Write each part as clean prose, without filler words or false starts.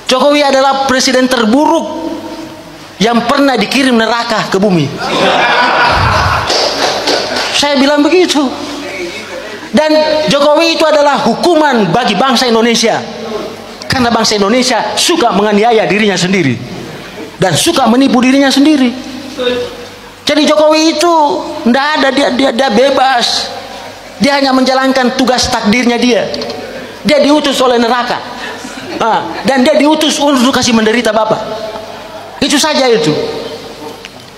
Jokowi adalah presiden terburuk yang pernah dikirim neraka ke bumi. Saya bilang begitu. Dan Jokowi itu adalah hukuman bagi bangsa Indonesia. Karena bangsa Indonesia suka menganiaya dirinya sendiri dan suka menipu dirinya sendiri. Jadi Jokowi itu tidak ada, dia bebas. Dia hanya menjalankan tugas takdirnya dia. Dia diutus oleh neraka. Dan dia diutus untuk kasih menderita Bapak. Itu saja itu.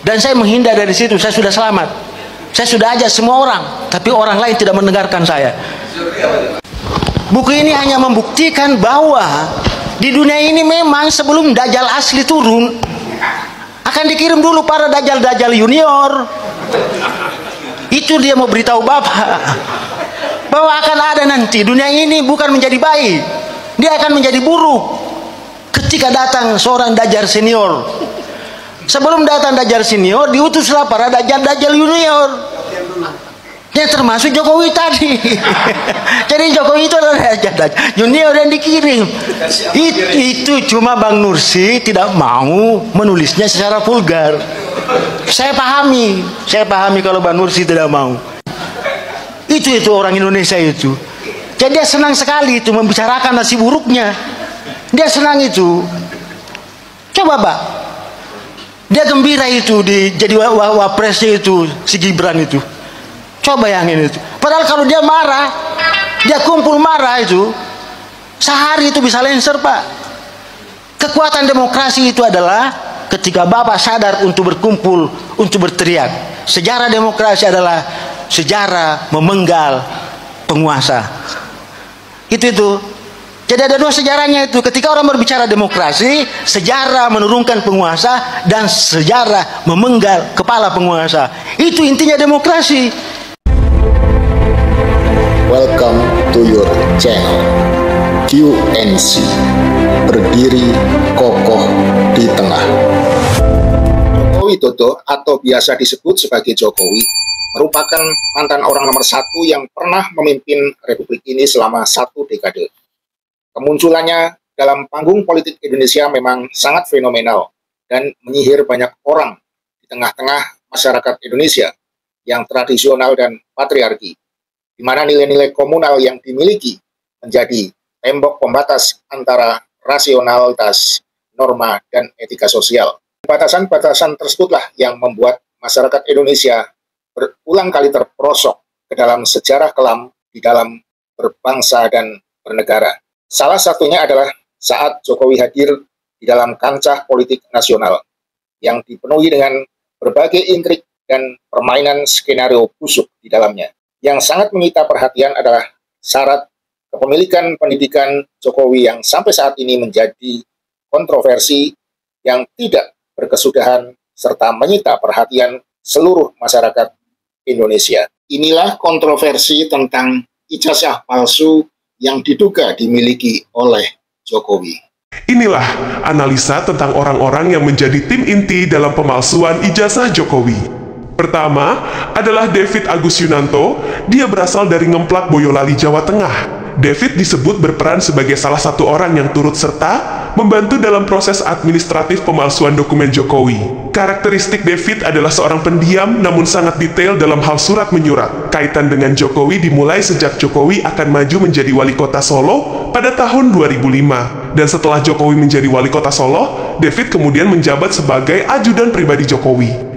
Dan saya menghindar dari situ. Saya sudah selamat. Saya sudah ajak semua orang, tapi orang lain tidak mendengarkan saya. Buku ini hanya membuktikan bahwa di dunia ini memang sebelum Dajjal asli turun, akan dikirim dulu para Dajjal-Dajjal junior. Itu dia mau beritahu Bapak, bahwa akan ada nanti dunia ini bukan menjadi baik, dia akan menjadi buruk ketika datang seorang Dajjal senior. Sebelum datang Dajjal senior, diutuslah para Dajjal-Dajjal junior. Ya termasuk Jokowi tadi. Jadi Jokowi itu adalah Dajjal junior yang dikirim. Itu cuma Bang Nursi tidak mau menulisnya secara vulgar. Saya pahami kalau Bang Nursi tidak mau. Itu orang Indonesia itu. Jadi dia senang sekali itu membicarakan nasib buruknya. Dia senang itu. Coba Pak, dia gembira itu jadi wapresnya itu si Gibran itu. Coba yang ini itu. Padahal kalau dia marah, dia kumpul marah itu, sehari itu bisa lenser Pak. Kekuatan demokrasi itu adalah ketika Bapak sadar untuk berkumpul, untuk berteriak. Sejarah demokrasi adalah sejarah memenggal penguasa. Itu. Jadi ada dua sejarahnya itu. Ketika orang berbicara demokrasi, sejarah menurunkan penguasa dan sejarah memenggal kepala penguasa. Itu intinya demokrasi. Welcome to your channel QNC, berdiri kokoh di tengah. Joko Widodo atau biasa disebut sebagai Jokowi merupakan mantan orang nomor 1 yang pernah memimpin Republik ini selama 1 dekade. Kemunculannya dalam panggung politik Indonesia memang sangat fenomenal dan menyihir banyak orang di tengah-tengah masyarakat Indonesia yang tradisional dan patriarki, di mana nilai-nilai komunal yang dimiliki menjadi tembok pembatas antara rasionalitas, norma, dan etika sosial. Batasan-batasan tersebutlah yang membuat masyarakat Indonesia berulang kali terperosok ke dalam sejarah kelam di dalam berbangsa dan bernegara. Salah satunya adalah saat Jokowi hadir di dalam kancah politik nasional yang dipenuhi dengan berbagai intrik dan permainan skenario busuk di dalamnya. Yang sangat menyita perhatian adalah syarat kepemilikan pendidikan Jokowi yang sampai saat ini menjadi kontroversi yang tidak berkesudahan serta menyita perhatian seluruh masyarakat Indonesia. Inilah kontroversi tentang ijazah palsu yang diduga dimiliki oleh Jokowi. Inilah analisa tentang orang-orang yang menjadi tim inti dalam pemalsuan ijazah Jokowi. Pertama adalah David Agus Yunanto. Dia berasal dari Ngemplak, Boyolali, Jawa Tengah. David disebut berperan sebagai salah satu orang yang turut serta membantu dalam proses administratif pemalsuan dokumen Jokowi. Karakteristik David adalah seorang pendiam namun sangat detail dalam hal surat menyurat. Kaitan dengan Jokowi dimulai sejak Jokowi akan maju menjadi wali kota Solo pada tahun 2005. Dan setelah Jokowi menjadi wali kota Solo, David kemudian menjabat sebagai ajudan pribadi Jokowi.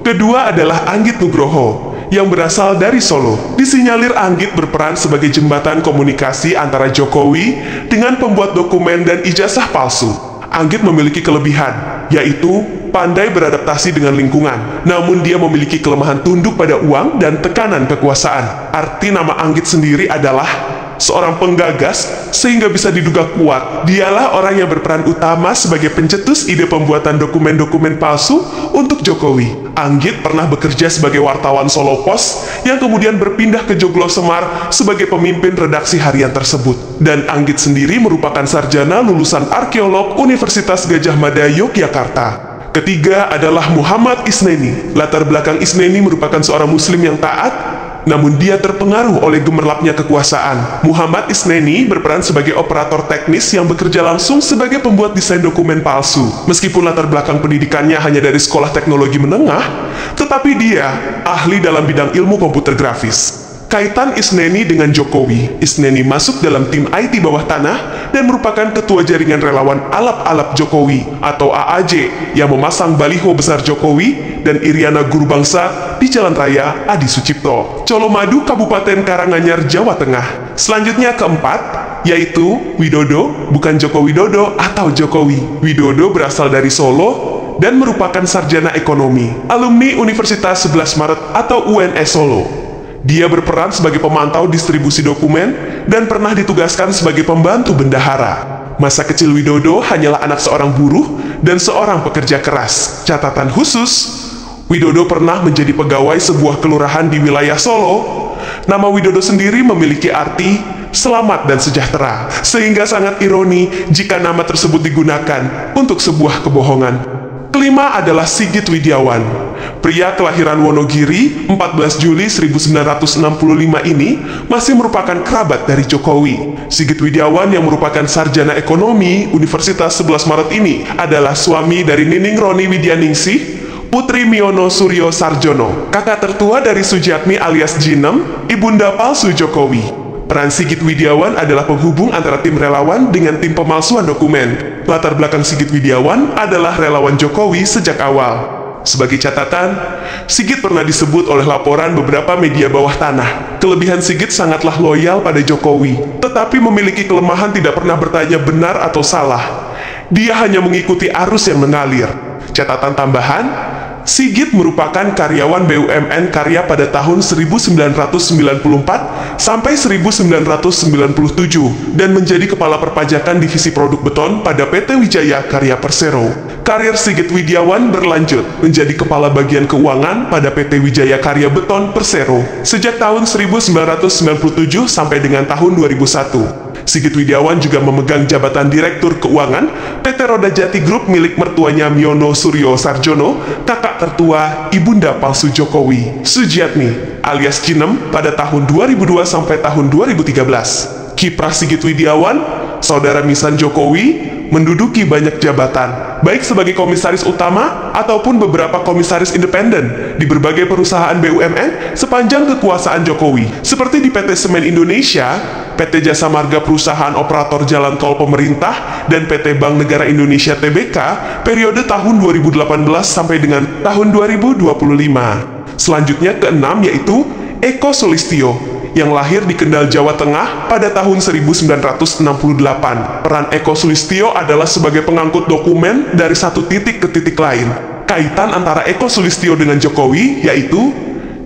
Kedua adalah Anggit Nugroho, yang berasal dari Solo. Disinyalir Anggit berperan sebagai jembatan komunikasi antara Jokowi dengan pembuat dokumen dan ijazah palsu. Anggit memiliki kelebihan, yaitu pandai beradaptasi dengan lingkungan. Namun dia memiliki kelemahan tunduk pada uang dan tekanan kekuasaan. Arti nama Anggit sendiri adalah seorang penggagas, sehingga bisa diduga kuat dialah orang yang berperan utama sebagai pencetus ide pembuatan dokumen-dokumen palsu untuk Jokowi. Anggit pernah bekerja sebagai wartawan Solo Post yang kemudian berpindah ke Joglo Semar sebagai pemimpin redaksi harian tersebut. Dan Anggit sendiri merupakan sarjana lulusan arkeolog Universitas Gadjah Mada Yogyakarta. Ketiga adalah Muhammad Isneni. Latar belakang Isneni merupakan seorang muslim yang taat namun dia terpengaruh oleh gemerlapnya kekuasaan. Muhammad Isneni berperan sebagai operator teknis yang bekerja langsung sebagai pembuat desain dokumen palsu. Meskipun latar belakang pendidikannya hanya dari sekolah teknologi menengah, tetapi dia ahli dalam bidang ilmu komputer grafis. Kaitan Isneni dengan Jokowi. Isneni masuk dalam tim IT bawah tanah dan merupakan ketua jaringan relawan Alap-Alap Jokowi atau AAJ yang memasang baliho besar Jokowi dan Iriana Guru Bangsa di Jalan Raya Adi Sucipto, Colomadu, Kabupaten Karanganyar, Jawa Tengah. Selanjutnya keempat, yaitu Widodo, bukan Joko Widodo atau Jokowi. Widodo berasal dari Solo dan merupakan sarjana ekonomi, alumni Universitas 11 Maret atau UNS Solo. Dia berperan sebagai pemantau distribusi dokumen dan pernah ditugaskan sebagai pembantu bendahara. Masa kecil Widodo hanyalah anak seorang buruh dan seorang pekerja keras. Catatan khusus, Widodo pernah menjadi pegawai sebuah kelurahan di wilayah Solo. Nama Widodo sendiri memiliki arti selamat dan sejahtera, sehingga sangat ironi jika nama tersebut digunakan untuk sebuah kebohongan. Kelima adalah Sigit Widiawan. Pria kelahiran Wonogiri 14 Juli 1965 ini masih merupakan kerabat dari Jokowi. Sigit Widiawan yang merupakan sarjana ekonomi Universitas 11 Maret ini adalah suami dari Nining Roni Widyaningsih, Putri Miono Suryo Sarjono, kakak tertua dari Sujiatmi alias Jinem, ibunda palsu Jokowi. Peran Sigit Widiawan adalah penghubung antara tim relawan dengan tim pemalsuan dokumen. Latar belakang Sigit Widiawan adalah relawan Jokowi sejak awal. Sebagai catatan, Sigit pernah disebut oleh laporan beberapa media bawah tanah. Kelebihan Sigit sangatlah loyal pada Jokowi, tetapi memiliki kelemahan tidak pernah bertanya benar atau salah. Dia hanya mengikuti arus yang mengalir. Catatan tambahan, Sigit merupakan karyawan BUMN Karya pada tahun 1994 sampai 1997 dan menjadi kepala perpajakan divisi produk beton pada PT Wijaya Karya Persero. Karir Sigit Widiawan berlanjut menjadi kepala bagian keuangan pada PT Wijaya Karya Beton Persero sejak tahun 1997 sampai dengan tahun 2001. Sigit Widiawan juga memegang jabatan Direktur Keuangan PT Roda Jati Group milik mertuanya Miono Suryo Sarjono, kakak tertua ibunda palsu Jokowi, Sujiatmi alias Jinem pada tahun 2002 sampai tahun 2013. Kiprah Sigit Widiawan, saudara misan Jokowi, menduduki banyak jabatan, baik sebagai komisaris utama ataupun beberapa komisaris independen di berbagai perusahaan BUMN sepanjang kekuasaan Jokowi, seperti di PT Semen Indonesia, PT Jasa Marga Perusahaan Operator Jalan Tol Pemerintah, dan PT Bank Negara Indonesia Tbk periode tahun 2018 sampai dengan tahun 2025. Selanjutnya keenam yaitu Eko Sulistyo, yang lahir di Kendal, Jawa Tengah pada tahun 1968. Peran Eko Sulistyo adalah sebagai pengangkut dokumen dari satu titik ke titik lain. Kaitan antara Eko Sulistyo dengan Jokowi yaitu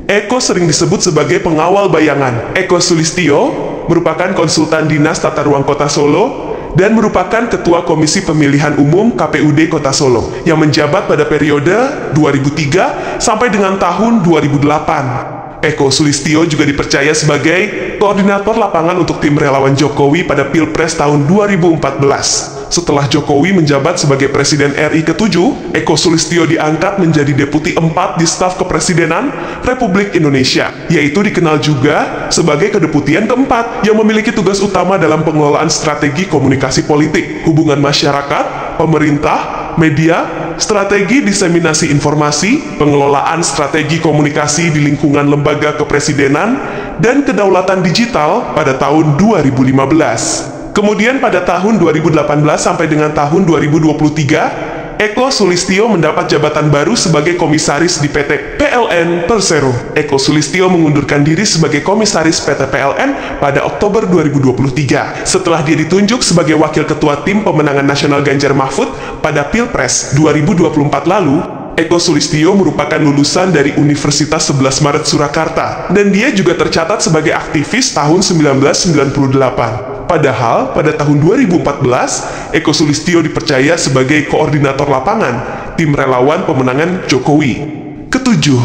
Eko sering disebut sebagai pengawal bayangan. Eko Sulistyo merupakan konsultan Dinas Tata Ruang Kota Solo dan merupakan Ketua Komisi Pemilihan Umum KPUD Kota Solo yang menjabat pada periode 2003 sampai dengan tahun 2008. Eko Sulistyo juga dipercaya sebagai koordinator lapangan untuk tim relawan Jokowi pada Pilpres tahun 2014. Setelah Jokowi menjabat sebagai Presiden RI ke-7, Eko Sulistyo diangkat menjadi Deputi 4 di Staf Kepresidenan Republik Indonesia, yaitu dikenal juga sebagai Kedeputian ke-4 yang memiliki tugas utama dalam pengelolaan strategi komunikasi politik, hubungan masyarakat, pemerintah, media, strategi diseminasi informasi, pengelolaan strategi komunikasi di lingkungan lembaga kepresidenan, dan kedaulatan digital pada tahun 2015. Kemudian pada tahun 2018 sampai dengan tahun 2023, Eko Sulistyo mendapat jabatan baru sebagai komisaris di PT PLN Persero. Eko Sulistyo mengundurkan diri sebagai komisaris PT PLN pada Oktober 2023 setelah dia ditunjuk sebagai wakil ketua tim pemenangan nasional Ganjar Mahfud pada Pilpres 2024 lalu. Eko Sulistyo merupakan lulusan dari Universitas 11 Maret Surakarta dan dia juga tercatat sebagai aktivis tahun 1998. Padahal pada tahun 2014, Eko Sulistyo dipercaya sebagai koordinator lapangan tim relawan pemenangan Jokowi. Ketujuh,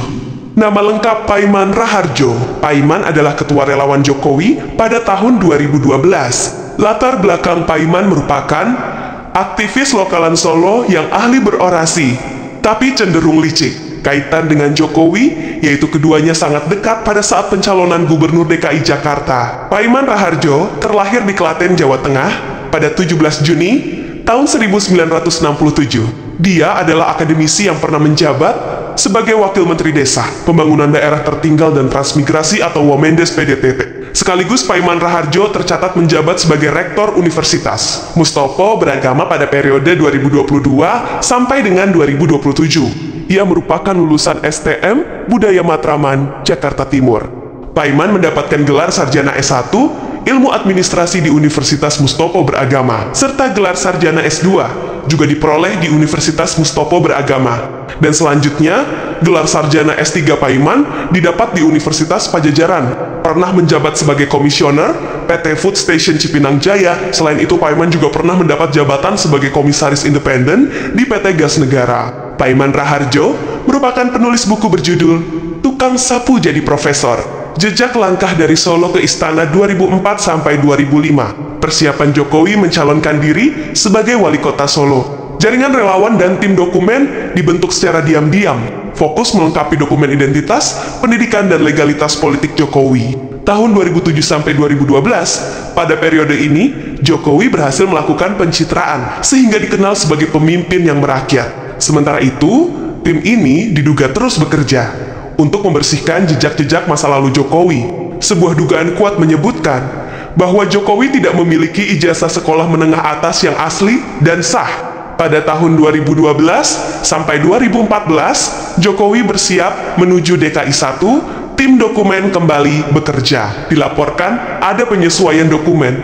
nama lengkap Paiman Raharjo. Paiman adalah ketua relawan Jokowi pada tahun 2012. Latar belakang Paiman merupakan aktivis lokalan Solo yang ahli berorasi, tapi cenderung licik. kaitan dengan Jokowi, yaitu keduanya sangat dekat pada saat pencalonan Gubernur DKI Jakarta. Paiman Raharjo terlahir di Klaten, Jawa Tengah pada 17 Juni tahun 1967. Dia adalah akademisi yang pernah menjabat sebagai Wakil Menteri Desa, Pembangunan Daerah Tertinggal dan Transmigrasi atau Womendes PDTT. Sekaligus Paiman Raharjo tercatat menjabat sebagai Rektor Universitas Mustopo beragama pada periode 2022 sampai dengan 2027. Ia merupakan lulusan STM Budaya Matraman, Jakarta Timur. Paiman mendapatkan gelar Sarjana S1 Ilmu Administrasi di Universitas Mustopo Beragama, serta gelar Sarjana S2 juga diperoleh di Universitas Mustopo Beragama. Dan selanjutnya, gelar Sarjana S3 Paiman didapat di Universitas Pajajaran. Pernah menjabat sebagai komisioner PT Food Station Cipinang Jaya. Selain itu, Paiman juga pernah mendapat jabatan sebagai komisaris independen di PT Gas Negara. Paiman Raharjo merupakan penulis buku berjudul Tukang Sapu Jadi Profesor, Jejak Langkah dari Solo ke Istana 2004 sampai 2005. Persiapan Jokowi mencalonkan diri sebagai wali kota Solo. Jaringan relawan dan tim dokumen dibentuk secara diam-diam, fokus melengkapi dokumen identitas, pendidikan, dan legalitas politik Jokowi. Tahun 2007 sampai 2012, pada periode ini, Jokowi berhasil melakukan pencitraan sehingga dikenal sebagai pemimpin yang merakyat. Sementara itu, tim ini diduga terus bekerja untuk membersihkan jejak-jejak masa lalu Jokowi. Sebuah dugaan kuat menyebutkan bahwa Jokowi tidak memiliki ijazah sekolah menengah atas yang asli dan sah. Pada tahun 2012 sampai 2014, Jokowi bersiap menuju DKI 1, tim dokumen kembali bekerja. Dilaporkan ada penyesuaian dokumen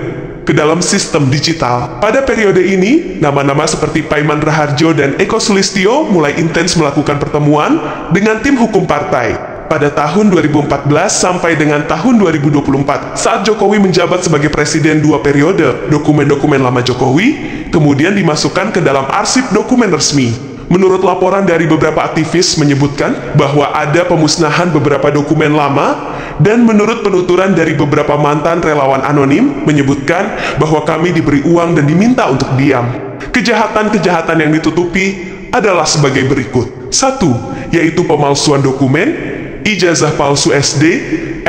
ke dalam sistem digital. Pada periode ini, nama-nama seperti Paiman Raharjo dan Eko Sulistyo mulai intens melakukan pertemuan dengan tim hukum partai. Pada tahun 2014 sampai dengan tahun 2024, saat Jokowi menjabat sebagai presiden 2 periode, dokumen-dokumen lama Jokowi kemudian dimasukkan ke dalam arsip dokumen resmi. Menurut laporan dari beberapa aktivis menyebutkan bahwa ada pemusnahan beberapa dokumen lama, dan menurut penuturan dari beberapa mantan relawan anonim menyebutkan bahwa kami diberi uang dan diminta untuk diam. Kejahatan-kejahatan yang ditutupi adalah sebagai berikut. 1. Yaitu pemalsuan dokumen, ijazah palsu SD,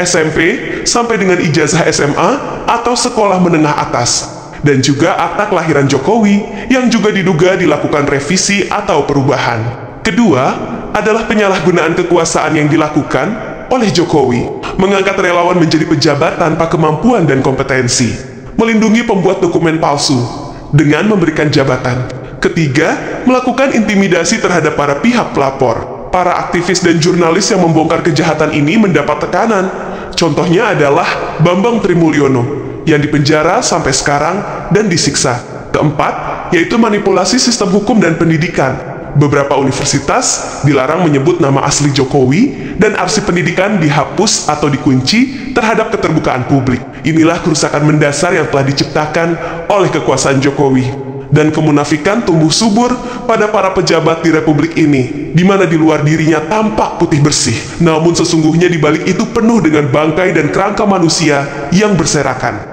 SMP, sampai dengan ijazah SMA atau sekolah menengah atas, dan juga akta kelahiran Jokowi yang juga diduga dilakukan revisi atau perubahan. Kedua, adalah penyalahgunaan kekuasaan yang dilakukan oleh Jokowi, mengangkat relawan menjadi pejabat tanpa kemampuan dan kompetensi, melindungi pembuat dokumen palsu dengan memberikan jabatan. Ketiga, melakukan intimidasi terhadap para pihak pelapor. Para aktivis dan jurnalis yang membongkar kejahatan ini mendapat tekanan. Contohnya adalah Bambang Trimulyono yang dipenjara sampai sekarang dan disiksa. Keempat, yaitu manipulasi sistem hukum dan pendidikan. Beberapa universitas dilarang menyebut nama asli Jokowi dan arsip pendidikan dihapus atau dikunci terhadap keterbukaan publik. Inilah kerusakan mendasar yang telah diciptakan oleh kekuasaan Jokowi. Dan kemunafikan tumbuh subur pada para pejabat di republik ini, di mana di luar dirinya tampak putih bersih, namun sesungguhnya di balik itu penuh dengan bangkai dan kerangka manusia yang berserakan.